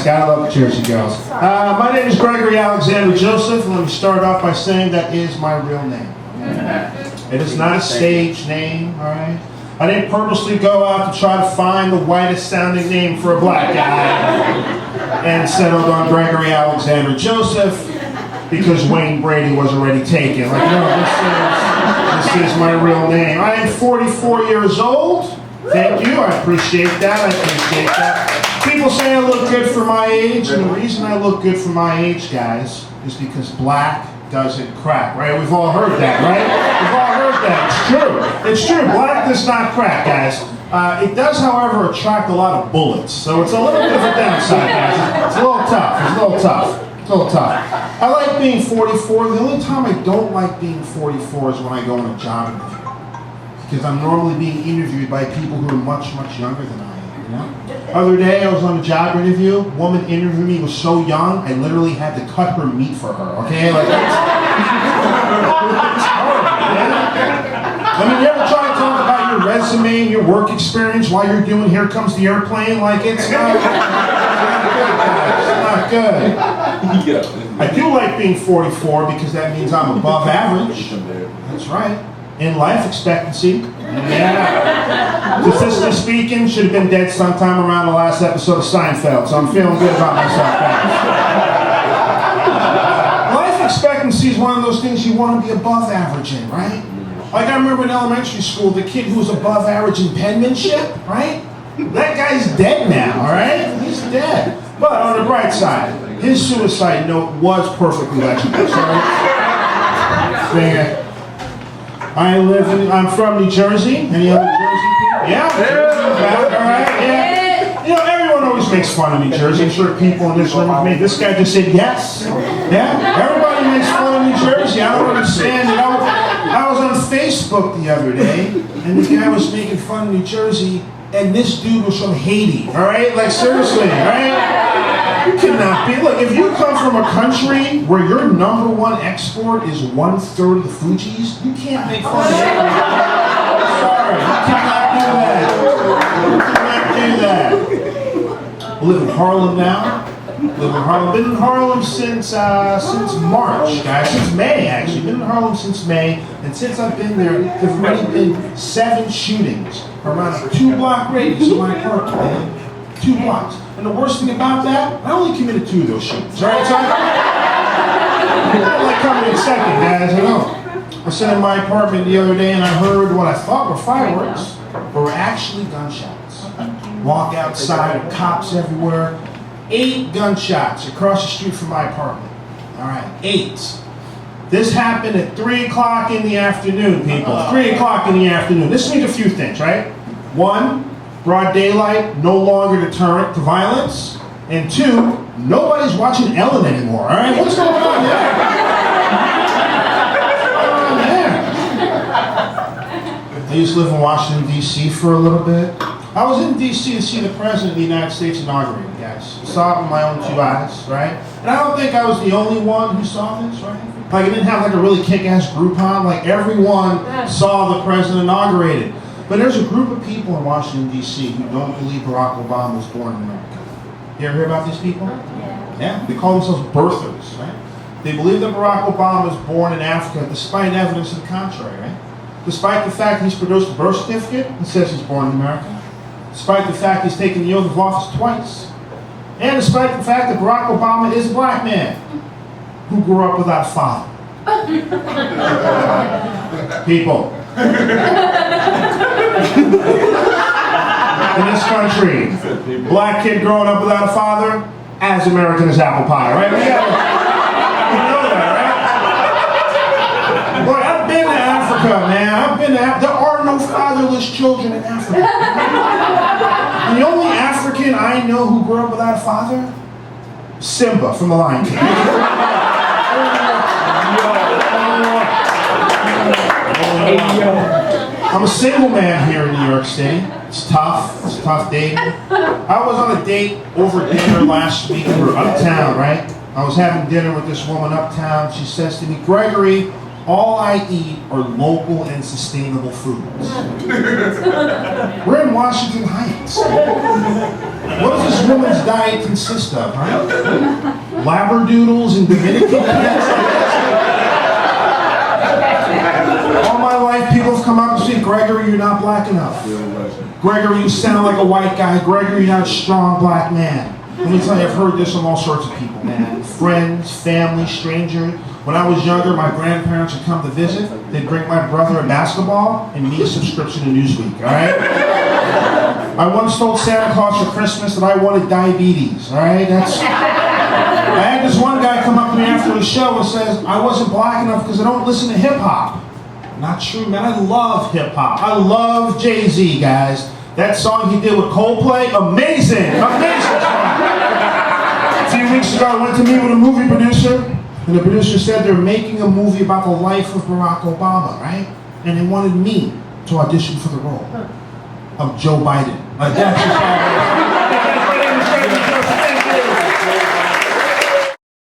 guys. Gotta love the Jersey girls. My name is Gregory Alexander Joseph, and let me start off by saying that is my real name. It is not a stage name, all right? I didn't purposely go out to try to find the whitest sounding name for a black guy and settled on Gregory Alexander Joseph because Wayne Brady was already taken. Like, no, this is my real name. I am 44 years old. Thank you. I appreciate that. People say I look good for my age, and the reason I look good for my age, guys, is because black doesn't crack, right? We've all heard that, right? We've all heard that. It's true. It's true. Black does not crack, guys. It does, however, attract a lot of bullets, so it's a little bit of a downside, guys. It's a little tough. It's a little tough. I like being 44. The only time I don't like being 44 is when I go on a job interview. Because I'm normally being interviewed by people who are much, much younger than I am, you know? Other day, I was on a job interview. A woman interviewed me, was so young, I literally had to cut her meat for her, okay? Like, it's horrible, man. I mean, you ever try to talk about your resume and your work experience while you're doing Here Comes the Airplane? Like, it's not good, guys. It's not good. I do like being 44 because that means I'm above average. That's right. In life expectancy. Yeah. Statistically speaking, should have been dead sometime around the last episode of Seinfeld, so I'm feeling good about myself, guys. Life expectancy is one of those things you want to be above average in, right? Like I remember in elementary school, the kid who was above average in penmanship, right? That guy's dead now, all right? He's dead. But on the bright side, his suicide note was perfectly legible. So, I'm from New Jersey. Any other Jersey people? Yeah. All right. Yeah. You know, everyone always makes fun of New Jersey. I'm sure people in this room have made. This guy just said yes. Yeah. Everybody makes fun of New Jersey. I don't understand it. I was on Facebook the other day, and the guy was making fun of New Jersey, and this dude was from Haiti. All right. Like seriously. All right. You cannot be. Look, if you come from a country where your number one export is 1/3 of the Fugees, you can't make fun of it. Sorry, you cannot do that. I live in Harlem now. Been in Harlem since March, guys. Since May, actually. Been in Harlem since May, and since I've been there, there's already been 7 shootings around a 2-block radius of my apartment, man. 2 blocks. And the worst thing about that, I only committed 2 of those shootings. All right, so I like coming in second, guys. I know. I was sitting in my apartment the other day and I heard what I thought were fireworks, but were actually gunshots. Walk outside, cops everywhere. 8 gunshots across the street from my apartment. All right, 8. This happened at 3 o'clock in the afternoon, people. 3 o'clock in the afternoon. This means a few things, right? 1, broad daylight, no longer deterrent to violence. And 2, nobody's watching Ellen anymore, all right? What's going on there? I used to live in Washington, D.C. for a little bit. I was in D.C. to see the President of the United States inaugurated, guys. Saw it with my own 2 eyes, right? And I don't think I was the only one who saw this, right? Like, I didn't have like a really kick-ass Groupon. Like, everyone saw the President inaugurated. But there's a group of people in Washington, D.C. who don't believe Barack Obama was born in America. You ever hear about these people? Yeah. They call themselves birthers, right? They believe that Barack Obama was born in Africa despite evidence to the contrary, right? Despite the fact he's produced a birth certificate that says he's born in America. Despite the fact he's taken the oath of office twice. And despite the fact that Barack Obama is a black man who grew up without a father. People. In this country, black kid growing up without a father, as American as apple pie, right? You know that, right? Boy, I've been to Africa, man. There are no fatherless children in Africa. And the only African I know who grew up without a father, Simba from The Lion King. I'm a single man here in New York City. It's tough dating. I was on a date over dinner last week. We were uptown, right? I was having dinner with this woman uptown. She says to me, Gregory, all I eat are local and sustainable foods. We're in Washington Heights. What does this woman's diet consist of, right? Labradoodles and Dominican cats? All my life, people have come up and said, Gregory, you're not black enough. Gregory, you sound like a white guy. Gregory, you're not a strong black man. Let me tell you, I've heard this from all sorts of people, man. Friends, family, strangers. When I was younger, my grandparents would come to visit. They'd bring my brother a basketball and me a subscription to Newsweek, all right? I once told Santa Claus for Christmas that I wanted diabetes, all right? I had this one guy come up to me after the show and says, I wasn't black enough because I don't listen to hip-hop. Not true, man. I love hip-hop. I love Jay-Z, guys. That song he did with Coldplay, amazing! Amazing song! A few weeks ago, I went to meet with a movie producer, and the producer said they're making a movie about the life of Barack Obama, right? And they wanted me to audition for the role of Joe Biden. Like, that's just all